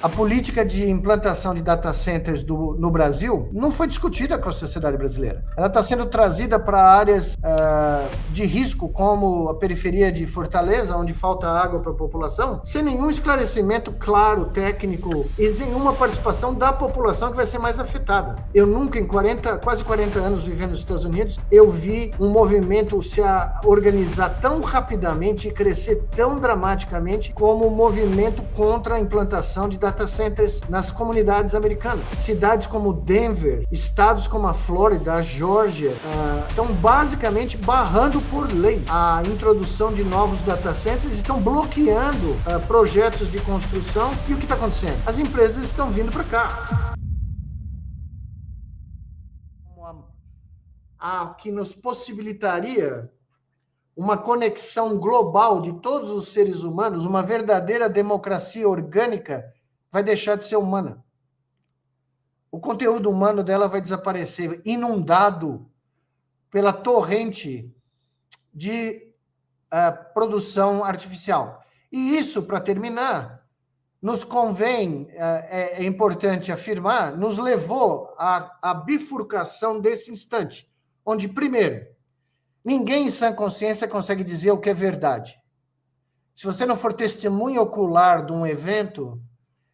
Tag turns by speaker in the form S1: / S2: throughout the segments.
S1: A política de implantação de data centers no Brasil não foi discutida com a sociedade brasileira. Ela está sendo trazida para áreas de risco, como a periferia de Fortaleza, onde falta água para a população, sem nenhum esclarecimento claro, técnico, e sem uma participação da população que vai ser mais afetada. Eu nunca, em quase 40 anos vivendo nos Estados Unidos, eu vi um movimento se organizar tão rapidamente e crescer tão dramaticamente como o movimento contra a implantação de data centers nas comunidades americanas. Cidades como Denver, estados como a Flórida, a Geórgia, estão basicamente barrando por lei a introdução de novos data centers, estão bloqueando projetos de construção. E o que está acontecendo? As empresas estão vindo para cá. Que nos possibilitaria uma conexão global de todos os seres humanos, uma verdadeira democracia orgânica, vai deixar de ser humana. O conteúdo humano dela vai desaparecer, inundado pela torrente de produção artificial. E isso, para terminar, nos convém, é importante afirmar, nos levou à bifurcação desse instante, onde, primeiro, ninguém em sã consciência consegue dizer o que é verdade. Se você não for testemunha ocular de um evento,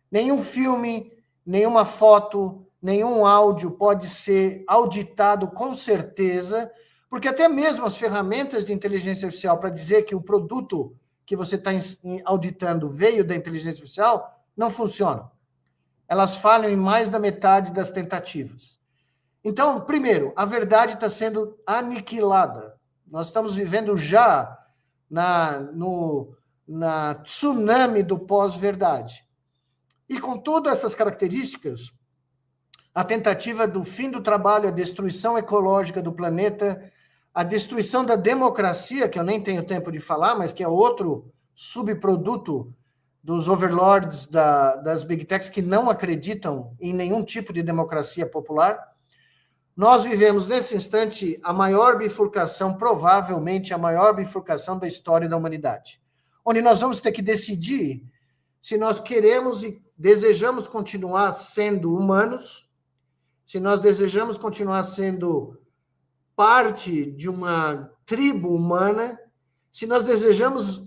S1: nenhum filme, nenhuma foto, nenhum áudio pode ser auditado com certeza, porque até mesmo as ferramentas de inteligência artificial para dizer que o produto que você está auditando veio da inteligência artificial não funcionam. Elas falham em mais da metade das tentativas. Então, primeiro, a verdade está sendo aniquilada. Nós estamos vivendo já na tsunami do pós-verdade. E com todas essas características, a tentativa do fim do trabalho, a destruição ecológica do planeta, a destruição da democracia, que eu nem tenho tempo de falar, mas que é outro subproduto dos overlords das big techs que não acreditam em nenhum tipo de democracia popular. Nós vivemos, nesse instante, a maior bifurcação, provavelmente a maior bifurcação da história da humanidade, onde nós vamos ter que decidir se nós queremos e desejamos continuar sendo humanos, se nós desejamos continuar sendo parte de uma tribo humana, se nós desejamos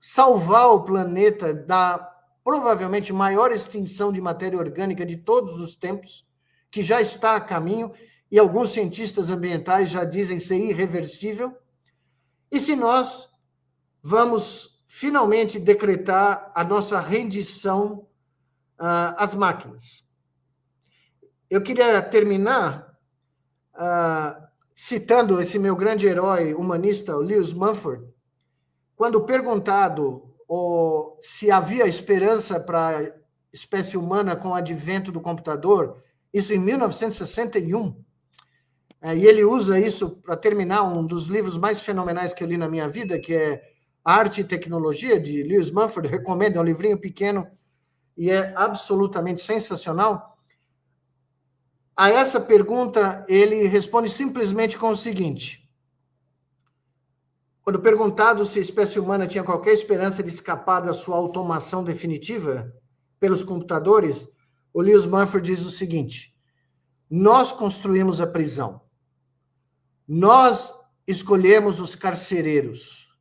S1: salvar o planeta da provavelmente maior extinção de matéria orgânica de todos os tempos, que já está a caminho, e alguns cientistas ambientais já dizem ser irreversível, e se nós vamos finalmente decretar a nossa rendição às máquinas. Eu queria terminar citando esse meu grande herói humanista, o Lewis Mumford, quando perguntado se havia esperança para a espécie humana com o advento do computador, isso em 1961, e ele usa isso para terminar um dos livros mais fenomenais que eu li na minha vida, que é Arte e Tecnologia, de Lewis Mumford. Recomendo, é um livrinho pequeno e é absolutamente sensacional. A essa pergunta, ele responde simplesmente com o seguinte: quando perguntado se a espécie humana tinha qualquer esperança de escapar da sua automação definitiva pelos computadores, o Lewis Mumford diz o seguinte: nós construímos a prisão. Nós escolhemos os carcereiros.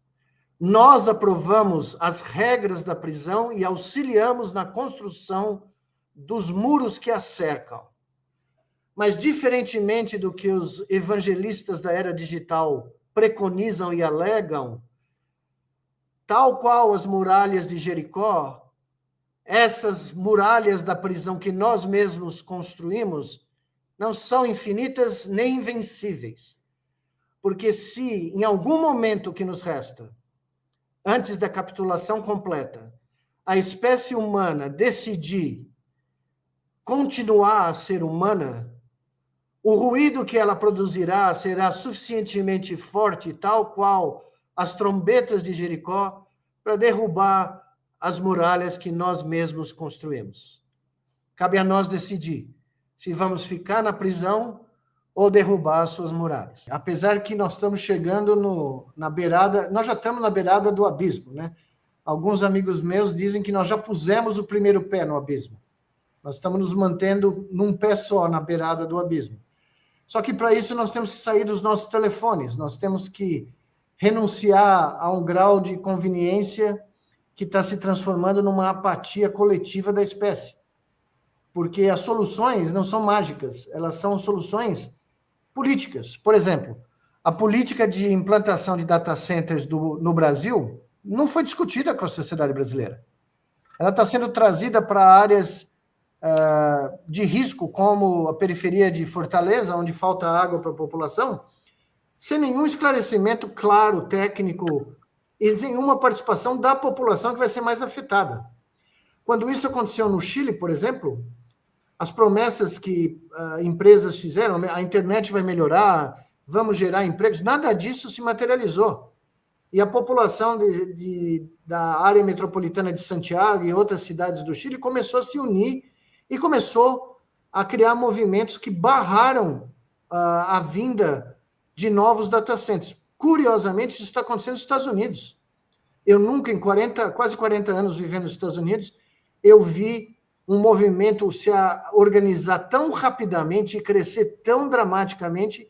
S1: Nós aprovamos as regras da prisão e auxiliamos na construção dos muros que a cercam. Mas, diferentemente do que os evangelistas da era digital preconizam e alegam, tal qual as muralhas de Jericó, essas muralhas da prisão que nós mesmos construímos não são infinitas nem invencíveis. Porque se, em algum momento que nos resta, antes da capitulação completa, a espécie humana decidir continuar a ser humana, o ruído que ela produzirá será suficientemente forte, tal qual as trombetas de Jericó, para derrubar as muralhas que nós mesmos construímos. Cabe a nós decidir se vamos ficar na prisão ou derrubar as suas muralhas. Apesar que nós estamos chegando na beirada, nós já estamos na beirada do abismo, né? alguns amigos meus dizem que nós já pusemos o primeiro pé no abismo. Nós estamos nos mantendo num pé só, na beirada do abismo. Só que para isso nós temos que sair dos nossos telefones, nós temos que renunciar a um grau de conveniência que está se transformando numa apatia coletiva da espécie. Porque as soluções não são mágicas, elas são soluções políticas. Por exemplo, a política de implantação de data centers no Brasil não foi discutida com a sociedade brasileira. Ela está sendo trazida para áreas de risco, como a periferia de Fortaleza, onde falta água para a população, sem nenhum esclarecimento claro, técnico, e nenhuma participação da população que vai ser mais afetada. Quando isso aconteceu no Chile, por exemplo, as promessas que empresas fizeram, a internet vai melhorar, vamos gerar empregos, nada disso se materializou. E a população da área metropolitana de Santiago e outras cidades do Chile começou a se unir e começou a criar movimentos que barraram a vinda de novos data centers. Curiosamente, isso está acontecendo nos Estados Unidos. Eu nunca, em quase 40 anos vivendo nos Estados Unidos, eu vi um movimento se organizar tão rapidamente e crescer tão dramaticamente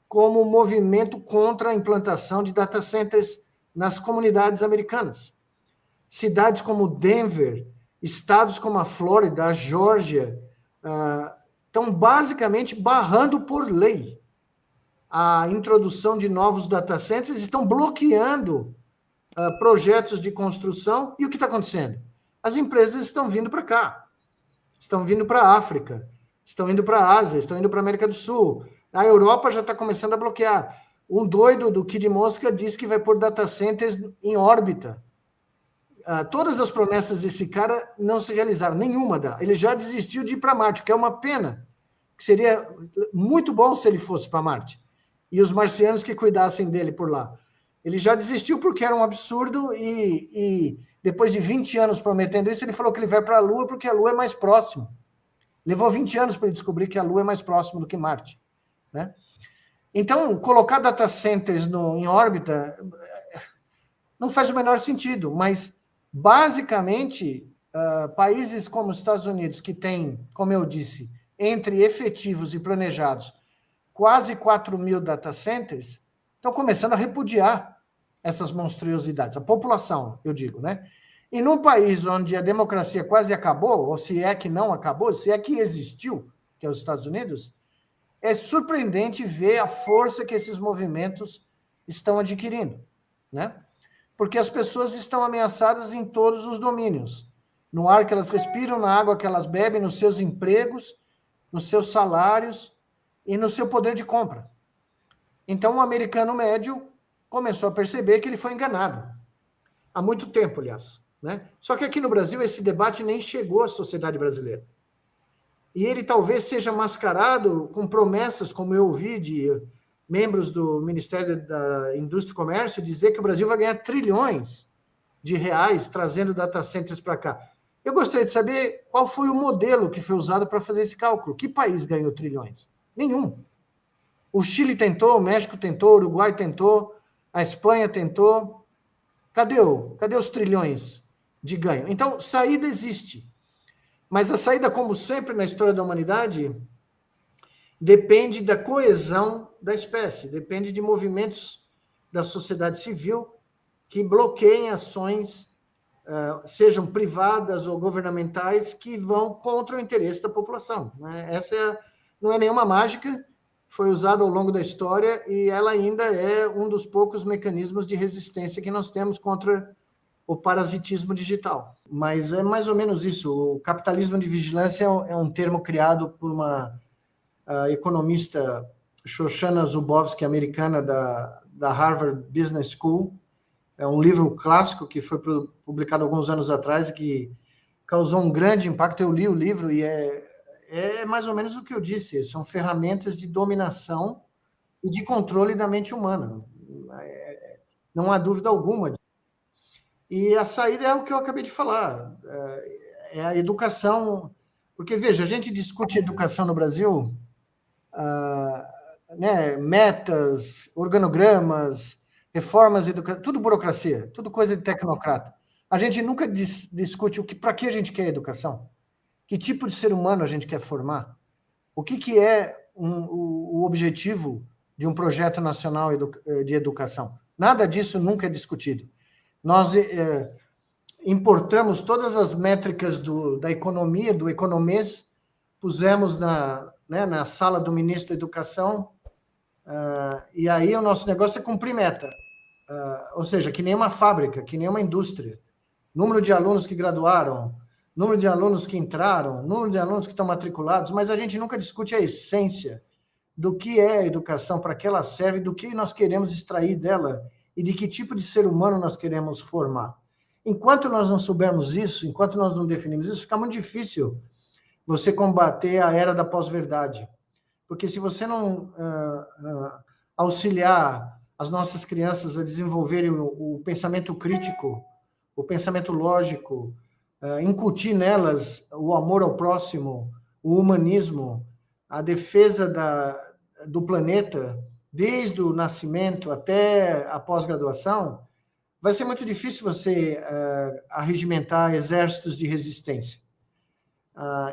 S1: como o movimento contra a implantação de data centers nas comunidades americanas. Cidades como Denver, estados como a Flórida, a Geórgia, estão basicamente barrando por lei a introdução de novos data centers, estão bloqueando projetos de construção. E o que está acontecendo? As empresas estão vindo para cá, estão vindo para a África, estão indo para a Ásia, estão indo para a América do Sul. A Europa já está começando a bloquear. Um doido do Kid Mosca disse que vai pôr data centers em órbita. Todas as promessas desse cara não se realizaram, nenhuma delas. Ele já desistiu de ir para Marte, que é uma pena, que seria muito bom se ele fosse para Marte. E os marcianos que cuidassem dele por lá. Ele já desistiu porque era um absurdo e depois de 20 anos prometendo isso, ele falou que ele vai para a Lua porque a Lua é mais próximo. Levou 20 anos para ele descobrir que a Lua é mais próximo do que Marte, né? Então, colocar data centers em órbita não faz o menor sentido, mas, basicamente, países como os Estados Unidos, que têm, como eu disse, entre efetivos e planejados, quase 4 mil data centers, estão começando a repudiar essas monstruosidades. A população, eu digo, né? E num país onde a democracia quase acabou, ou se é que não acabou, se é que existiu, que é os Estados Unidos, é surpreendente ver a força que esses movimentos estão adquirindo, né? Porque as pessoas estão ameaçadas em todos os domínios. No ar que elas respiram, na água que elas bebem, nos seus empregos, nos seus salários e no seu poder de compra. Então, o americano médio começou a perceber que ele foi enganado. Há muito tempo, aliás, né? Só que aqui no Brasil, esse debate nem chegou à sociedade brasileira. E ele talvez seja mascarado com promessas, como eu ouvi de membros do Ministério da Indústria e Comércio dizer que o Brasil vai ganhar trilhões de reais trazendo data centers para cá. Eu gostaria de saber qual foi o modelo que foi usado para fazer esse cálculo. Que país ganhou trilhões? Nenhum. O Chile tentou, o México tentou, o Uruguai tentou, a Espanha tentou. Cadê os trilhões de ganho? Então, saída existe. Mas a saída, como sempre na história da humanidade, depende da coesão da espécie, depende de movimentos da sociedade civil que bloqueiem ações, sejam privadas ou governamentais, que vão contra o interesse da população, né? Essa não é nenhuma mágica, foi usada ao longo da história e ela ainda é um dos poucos mecanismos de resistência que nós temos contra o parasitismo digital. Mas é mais ou menos isso. O capitalismo de vigilância é um termo criado por uma economista, Shoshana Zuboffsky, americana, da Harvard Business School. É um livro clássico que foi publicado alguns anos atrás e que causou um grande impacto. Eu li o livro e é mais ou menos o que eu disse. São ferramentas de dominação e de controle da mente humana. Não há dúvida alguma. E a saída é o que eu acabei de falar, é a educação, porque, veja, a gente discute educação no Brasil, né, metas, organogramas, reformas educativas, tudo burocracia, tudo coisa de tecnocrata. A gente nunca discute para que a gente quer educação, que tipo de ser humano a gente quer formar, o que é o objetivo de um projeto nacional de educação. Nada disso nunca é discutido. Nós importamos todas as métricas da economia, do economês, pusemos na sala do ministro da Educação, e aí o nosso negócio é cumprir meta. Ou seja, que nem uma fábrica, que nem uma indústria. Número de alunos que graduaram, número de alunos que entraram, número de alunos que estão matriculados, mas a gente nunca discute a essência do que é a educação, para que ela serve, do que nós queremos extrair dela e de que tipo de ser humano nós queremos formar. Enquanto nós não soubermos isso, enquanto nós não definimos isso, fica muito difícil você combater a era da pós-verdade. Porque se você não auxiliar as nossas crianças a desenvolverem o pensamento crítico, o pensamento lógico, incutir nelas o amor ao próximo, o humanismo, a defesa do planeta, desde o nascimento até a pós-graduação, vai ser muito difícil você arregimentar exércitos de resistência.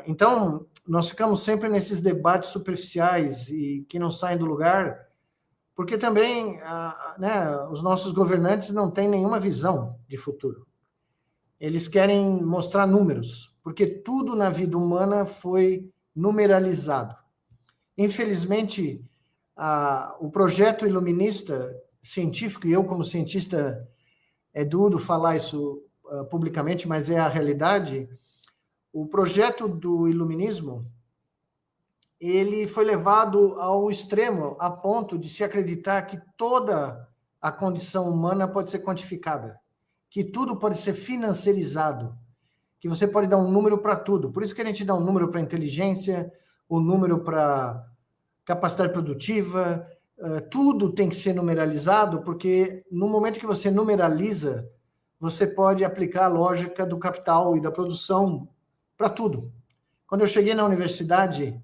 S1: Então, nós ficamos sempre nesses debates superficiais e que não saem do lugar, porque também os nossos governantes não têm nenhuma visão de futuro. Eles querem mostrar números, porque tudo na vida humana foi numeralizado. Infelizmente, o projeto iluminista científico, e eu como cientista é duro falar isso publicamente, mas é a realidade, o projeto do iluminismo, ele foi levado ao extremo, a ponto de se acreditar que toda a condição humana pode ser quantificada, que tudo pode ser financiarizado, que você pode dar um número para tudo. Por isso que a gente dá um número para inteligência, um número para capacidade produtiva, tudo tem que ser numeralizado, porque no momento que você numeraliza, você pode aplicar a lógica do capital e da produção para tudo. Quando eu cheguei na universidade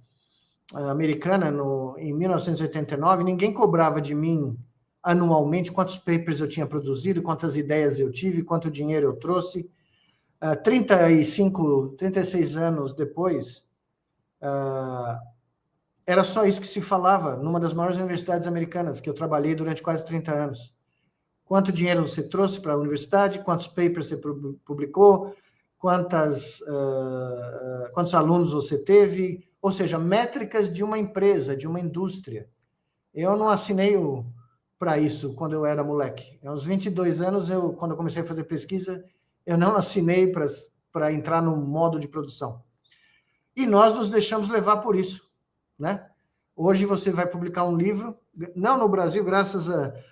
S1: americana, em 1989, ninguém cobrava de mim anualmente quantos papers eu tinha produzido, quantas ideias eu tive, quanto dinheiro eu trouxe. 36 anos depois, era só isso que se falava numa das maiores universidades americanas, que eu trabalhei durante quase 30 anos. Quanto dinheiro você trouxe para a universidade, quantos papers você publicou, quantos alunos você teve, ou seja, métricas de uma empresa, de uma indústria. Eu não assinei para isso quando eu era moleque. Aos 22 anos, quando eu comecei a fazer pesquisa, eu não assinei para entrar no modo de produção. E nós nos deixamos levar por isso, né? Hoje você vai publicar um livro, não no Brasil, graças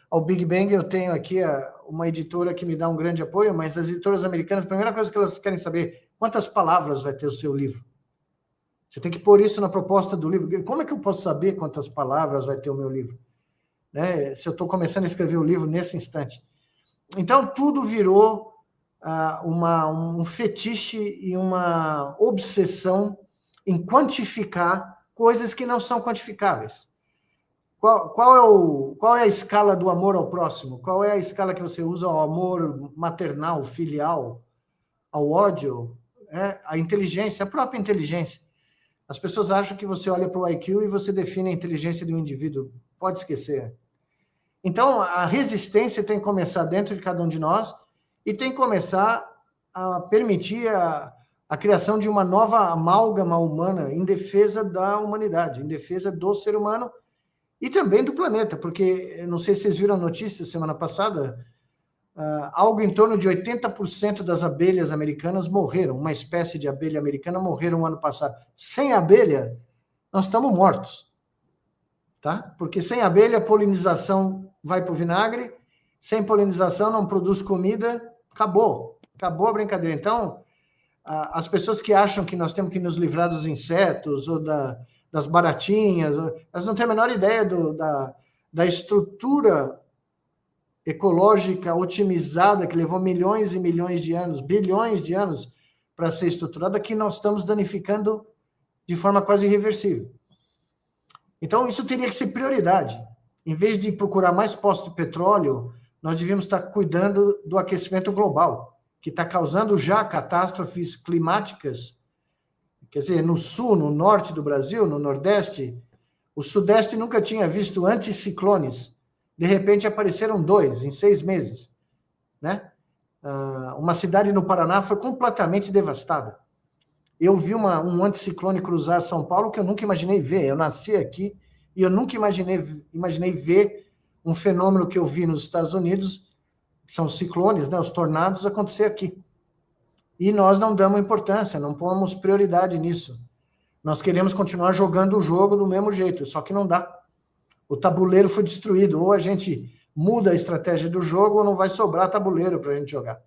S1: ao Big Bang, eu tenho aqui uma editora que me dá um grande apoio, mas as editoras americanas, a primeira coisa que elas querem saber, quantas palavras vai ter o seu livro? Você tem que pôr isso na proposta do livro. Como é que eu posso saber quantas palavras vai ter o meu livro? Né? Se eu estou começando a escrever o livro nesse instante. Então, tudo virou um fetiche e uma obsessão em quantificar coisas que não são quantificáveis. Qual é a escala do amor ao próximo? Qual é a escala que você usa ao amor maternal, filial, ao ódio, à inteligência, a própria inteligência? As pessoas acham que você olha para o IQ e você define a inteligência de um indivíduo. Pode esquecer. Então, a resistência tem que começar dentro de cada um de nós e tem que começar a permitir a criação de uma nova amálgama humana em defesa da humanidade, em defesa do ser humano e também do planeta, porque, não sei se vocês viram a notícia semana passada, algo em torno de 80% das abelhas americanas morreram, uma espécie de abelha americana morreram no ano passado. Sem abelha, nós estamos mortos, tá? Porque sem abelha, a polinização vai para o vinagre, sem polinização não produz comida, acabou a brincadeira. Então, as pessoas que acham que nós temos que nos livrar dos insetos ou das baratinhas, elas não têm a menor ideia da estrutura ecológica otimizada que levou milhões e milhões de anos, bilhões de anos para ser estruturada, que nós estamos danificando de forma quase irreversível. Então, isso teria que ser prioridade. Em vez de procurar mais poços de petróleo, nós devíamos estar cuidando do aquecimento global. que está causando já catástrofes climáticas, quer dizer, no sul, no norte do Brasil, no nordeste, o sudeste nunca tinha visto anticiclones. De repente apareceram 2 em 6 meses, né? Uma cidade no Paraná foi completamente devastada. Eu vi um anticiclone cruzar São Paulo que eu nunca imaginei ver. Eu nasci aqui e eu nunca imaginei ver um fenômeno que eu vi nos Estados Unidos, que são os ciclones, né, os tornados, acontecer aqui. E nós não damos importância, não pomos prioridade nisso. Nós queremos continuar jogando o jogo do mesmo jeito, só que não dá. O tabuleiro foi destruído. Ou a gente muda a estratégia do jogo ou não vai sobrar tabuleiro para a gente jogar.